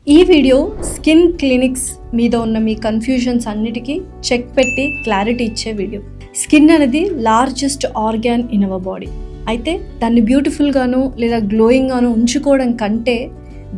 ఈ video skin clinics మీద ఉన్న మీ కన్ఫ్యూజన్స్ అన్నిటికీ చెక్ పెట్టి క్లారిటీ ఇచ్చే వీడియో. స్కిన్ అనేది largest organ in our body. అయితే దాన్ని బ్యూటిఫుల్గాను లేదా గ్లోయింగ్గాను ఉంచుకోవడం కంటే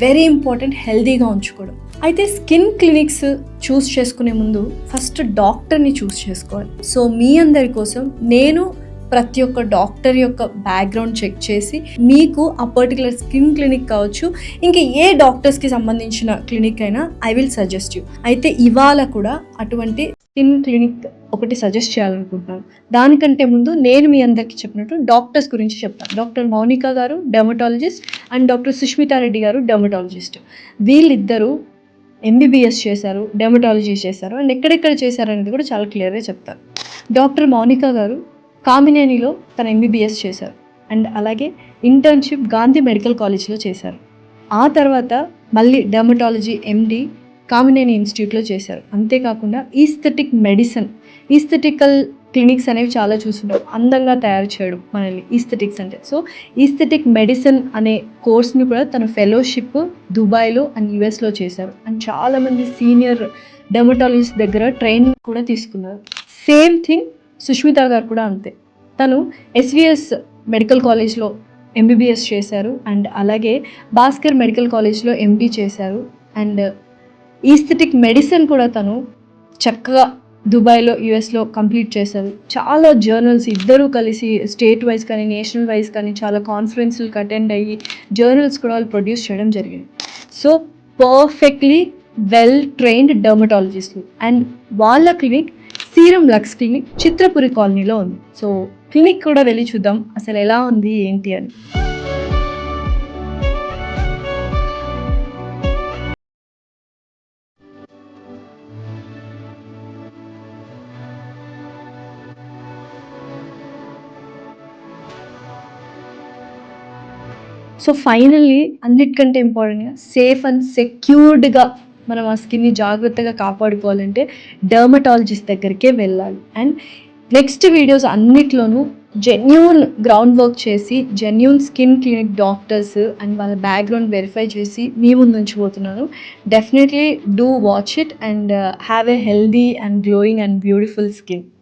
వెరీ ఇంపార్టెంట్ హెల్దీగా ఉంచుకోవడం. అయితే స్కిన్ క్లినిక్స్ చూస్ చేసుకునే ముందు ఫస్ట్ డాక్టర్ని చూస్ చేసుకోవాలి. సో మీ అందరి కోసం నేను ప్రతి ఒక్క డాక్టర్ యొక్క బ్యాక్గ్రౌండ్ చెక్ చేసి మీకు ఆ పర్టికులర్ స్కిన్ క్లినిక్ కావచ్చు, ఇంకా ఏ డాక్టర్స్కి సంబంధించిన క్లినిక్ అయినా ఐ విల్ సజెస్ట్ యూ. అయితే ఇవాళ కూడా అటువంటి స్కిన్ క్లినిక్ ఒకటి సజెస్ట్ చేయాలనుకుంటున్నాను. దానికంటే ముందు నేను మీ అందరికీ చెప్పినట్టు డాక్టర్స్ గురించి చెప్తాను. డాక్టర్ మౌనిక గారు డెర్మటాలజిస్ట్ అండ్ డాక్టర్ సుష్మితారెడ్డి గారు డెర్మటాలజిస్ట్. వీళ్ళిద్దరూ ఎంబీబీఎస్ చేశారు, డెర్మటాలజీ చేశారు అండ్ ఎక్కడెక్కడ చేశారు అనేది కూడా చాలా క్లియర్గా చెప్తారు. డాక్టర్ మౌనిక గారు కామినేనిలో తన ఎంబీబీఎస్ చేశారు అండ్ అలాగే ఇంటర్న్షిప్ గాంధీ మెడికల్ కాలేజ్లో చేశారు. ఆ తర్వాత మళ్ళీ డెర్మటాలజీ ఎండి కామినేని ఇన్స్టిట్యూట్లో చేశారు. అంతేకాకుండా ఈస్థెటికల్ క్లినిక్స్ అనేవి చాలా చూస్తున్నాం. అందంగా తయారు చేయడం మనల్ని ఈస్థెటిక్స్ అంటే. సో ఈస్థెటిక్ మెడిసిన్ అనే కోర్స్ని కూడా తన ఫెలోషిప్ దుబాయ్లో అండ్ యుఎస్లో చేశారు అండ్ చాలామంది సీనియర్ డెర్మటాలజిస్ట్ దగ్గర ట్రైనింగ్ కూడా తీసుకున్నారు. సేమ్ థింగ్ సుష్మిత గారు కూడా అంతే. తను ఎస్విఎస్ మెడికల్ కాలేజ్లో ఎంబీబీఎస్ చేశారు అండ్ అలాగే భాస్కర్ మెడికల్ కాలేజ్లో ఎండి చేశారు అండ్ ఈస్థెటిక్ మెడిసిన్ కూడా తను చక్కగా దుబాయ్లో యుఎస్లో కంప్లీట్ చేశారు. చాలా జర్నల్స్ ఇద్దరూ కలిసి స్టేట్ వైజ్ కానీ నేషనల్ వైజ్ కానీ చాలా కాన్ఫరెన్స్లకు అటెండ్ అయ్యి జర్నల్స్ కూడా వాళ్ళు ప్రొడ్యూస్ చేయడం జరిగింది. సో పర్ఫెక్ట్లీ వెల్ ట్రైన్డ్ డెర్మటాలజిస్ట్లు అండ్ వాళ్ళ clinic serum lux clinic Chitrapuri కాలనీలో ఉంది. సో క్లినిక్ కూడా వెళ్ళి చూద్దాం అసలు ఎలా ఉంది ఏంటి అని. సో ఫైనల్లీ అన్నిటికంటే ఇంపార్టెంట్గా సేఫ్ అండ్ సెక్యూర్డ్గా మనం ఆ స్కిన్ని జాగ్రత్తగా కాపాడుకోవాలంటే డెర్మటాలజిస్ట్ దగ్గరికే వెళ్ళాలి. అండ్ నెక్స్ట్ వీడియోస్ అన్నిట్లోనూ జెన్యూన్ గ్రౌండ్ వర్క్ చేసి genuine skin clinic doctors and వాళ్ళ బ్యాక్గ్రౌండ్ వెరిఫై చేసి మీ ముందు ఉంచిపోతున్నాను. Definitely do watch it and have a healthy and glowing and beautiful skin.